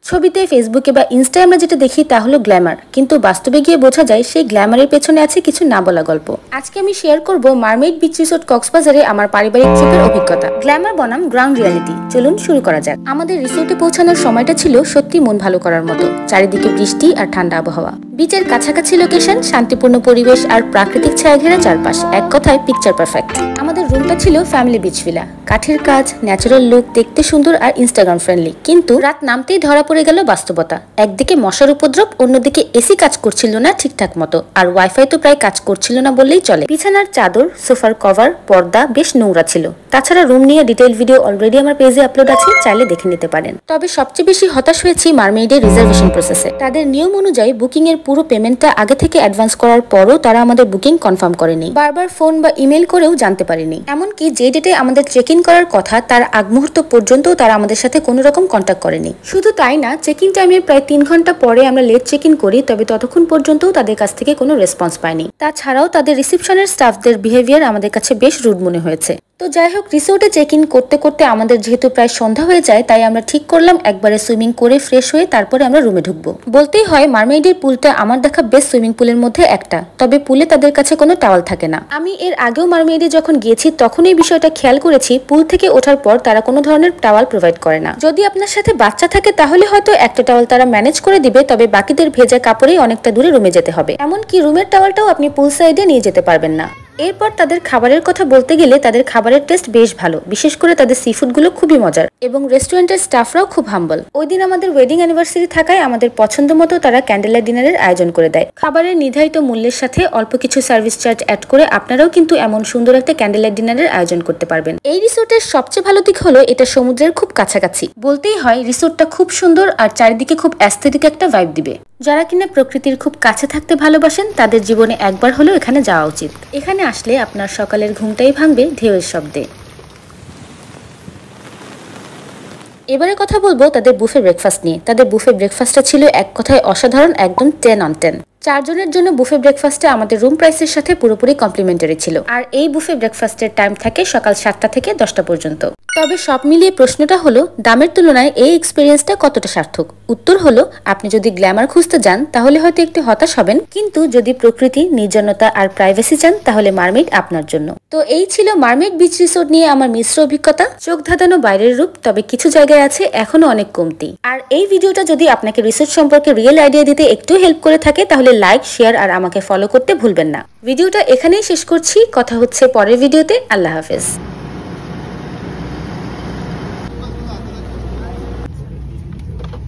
ছবিতে, ফেসবুকে বা ইনস্টায় আমরা যেটা দেখি তা হলো গ্ল্যামার, কিন্তু বাস্তবে গিয়ে বোঝা যায় সেই গ্ল্যামারের পেছনে আছে কিছু না বলা গল্প। আজকে আমি শেয়ার করব মারমেইড বিচ রিসোর্ট কক্সবাজারে আমার পারিবারিক ট্রিপের অভিজ্ঞতা। গ্ল্যামার বনাম গ্রাউন্ড রিয়ালিটি, চলুন শুরু করা যাক। আমাদের রিসোর্টে পৌঁছানোর সময়টা ছিল সত্যি মন ভালো করার মতো। চারিদিকে বৃষ্টি আর ঠান্ডা আবহাওয়া, বিচের কাছাকাছি লোকেশন, শান্তিপূর্ণ পরিবেশ আর প্রাকৃতিক ছায়া ঘেরা চারপাশ, এক কথায় পিকচার পারফেক্ট। আমাদের রুমটা ছিল ফ্যামিলি বিচ ভিলা, কাঠের কাজ, ন্যাচারাল লুক, দেখতে সুন্দর আর ইনস্টাগ্রাম ফ্রেন্ডলি। কিন্তু রাত নামতেই ধরা পড়ে গেল বাস্তবতা। একদিকে মশার উপদ্রব, অন্যদিকে এসি কাজ করছিল না ঠিকঠাক মতো, আর ওয়াইফাই তো প্রায় কাজ করছিল না বললেই চলে। বিছানার চাদর, সোফার কভার, পর্দা বেশ নোংরা ছিল। তাছাড়া রুম নিয়ে ডিটেইল ভিডিও অলরেডি আমার পেজে আপলোড আছে, চাইলে দেখে নিতে পারেন। তবে সবচেয়ে বেশি হতাশ হয়েছি মারমেইডের রিজার্ভেশন প্রসেসে। তাদের নিয়ম অনুযায়ী বুকিং এর পুরো পেমেন্টটা আগে থেকে অ্যাডভান্স করার পরও তারা আমাদের বুকিং কনফার্ম করেনি। বারবার ফোন বা ইমেল করেও জানতে পারিনি। এমনকি যে ডেটে আমাদের চেক ইন করার কথা তার আগ মুহূর্ত পর্যন্তও তারা আমাদের সাথে কোনো রকম কন্ট্যাক্ট করেনি। শুধু তাই না, চেক ইন টাইমের প্রায় 3 ঘন্টা পরে আমরা লেট চেক ইন করি, তবে ততক্ষণ পর্যন্তও তাদের কাছ থেকে কোনো রেসপন্স পাইনি। তাছাড়াও তাদের রিসেপশনের স্টাফদের বিহেভিয়ার আমাদের কাছে বেশ রুড মনে হয়েছে। তো যাই হোক, রিসোর্টে চেক ইন করতে করতে আমাদের যেহেতু প্রায় সন্ধ্যা হয়ে যায়, তাই আমরা ঠিক করলাম একবারে সুইমিং করে ফ্রেশ হয়ে তারপরে আমরা রুমে ঢুকবো। বলতেই হয় মারমেইডের পুলটা আমার দেখা বেস্ট সুইমিং পুলের মধ্যে একটা, তবে পুলে তাদের কাছে কোনো টাওয়াল থাকে না। আমি এর আগেও মারমেইডে যখন গিয়েছি তখন এই বিষয়টা খেয়াল করেছি, পুল থেকে ওঠার পর তারা কোনো ধরনের টাওয়াল প্রোভাইড করে না। যদি আপনার সাথে বাচ্চা থাকে তাহলে হয়তো একটা টাওয়াল তারা ম্যানেজ করে দিবে, তবে বাকিদের ভেজা কাপড়েই অনেকটা দূরে রুমে যেতে হবে। এমনকি রুমের টাওয়ালটাও আপনি পুল সাইডে নিয়ে যেতে পারবেন না। এরপর তাদের খাবারের কথা বলতে গেলে তাদের খাবারের টেস্ট বেশ ভালো, বিশেষ করে তাদের সি ফুডগুলো খুবই মজার এবং রেস্টুরেন্টের স্টাফরাও খুব হাম্বল। ওই দিন আমাদের ওয়েডিং অ্যানিভার্সারি থাকায় আমাদের পছন্দ মতো তারা ক্যান্ডেল লাইট ডিনারের আয়োজন করে দেয়। খাবারের নির্ধারিত মূল্যের সাথে অল্প কিছু সার্ভিস চার্জ অ্যাড করে আপনারাও কিন্তু এমন সুন্দর একটা ক্যান্ডেল লাইট ডিনারের আয়োজন করতে পারবেন। এই রিসোর্টের সবচেয়ে ভালো দিক হলো এটা সমুদ্রের খুব কাছাকাছি। বলতেই হয় রিসোর্টটা খুব সুন্দর আর চারিদিকে খুব অ্যাস্থেটিক একটা ভাইব দিবে। যারা কিনা প্রকৃতির খুব কাছে থাকতে ভালোবাসেন তাদের জীবনে একবার হলেও এখানে যাওয়া উচিত। এখানে আসলে আপনার সকালের ঘুমটাই ভাঙবে ঢেউয়ের শব্দে। এবারে কথা বলবো তাদের বুফে ব্রেকফাস্ট নিয়ে। তাদের বুফে ব্রেকফাস্টটা ছিল এক কথায় অসাধারণ, একদম 10 on 10। 4 জনের জন্য বুফে ব্রেকফাস্টে আমাদের রুম প্রাইসের সাথে পুরোপুরি কমপ্লিমেন্টারি ছিল। আর এই বুফে ব্রেকফাস্টের টাইম থাকে সকাল 7টা থেকে 10টা পর্যন্ত। তবে সব মিলিয়ে প্রশ্নটা হলো দামের তুলনায় এই এক্সপিরিয়েন্সটা কতটা সার্থক। উত্তর হলো, আপনি যদি গ্ল্যামার খুঁজতে যান তাহলে হয়তো একটু হতাশ হবেন, কিন্তু যদি প্রকৃতি, নির্জনতা আর প্রাইভেসি চান তাহলে মারমেইড আপনার জন্য। তো এই ছিল মারমেইড বিচ রিসোর্ট নিয়ে আমার মিশ্র অভিজ্ঞতা। চোখ ধাঁধানো বাইরের রূপ, তবে কিছু জায়গায় আছে এখনো অনেক কমতি। আর এই ভিডিওটা যদি আপনাকে রিসোর্ট সম্পর্কে রিয়েল আইডিয়া দিতে একটু হেল্প করে থাকে তাহলে লাইক, শেয়ার আর আমাকে ফলো করতে ভুলবেন না। ভিডিওটা এখানেই শেষ করছি, কথা হচ্ছে পরের ভিডিওতে। আল্লাহ হাফেজ।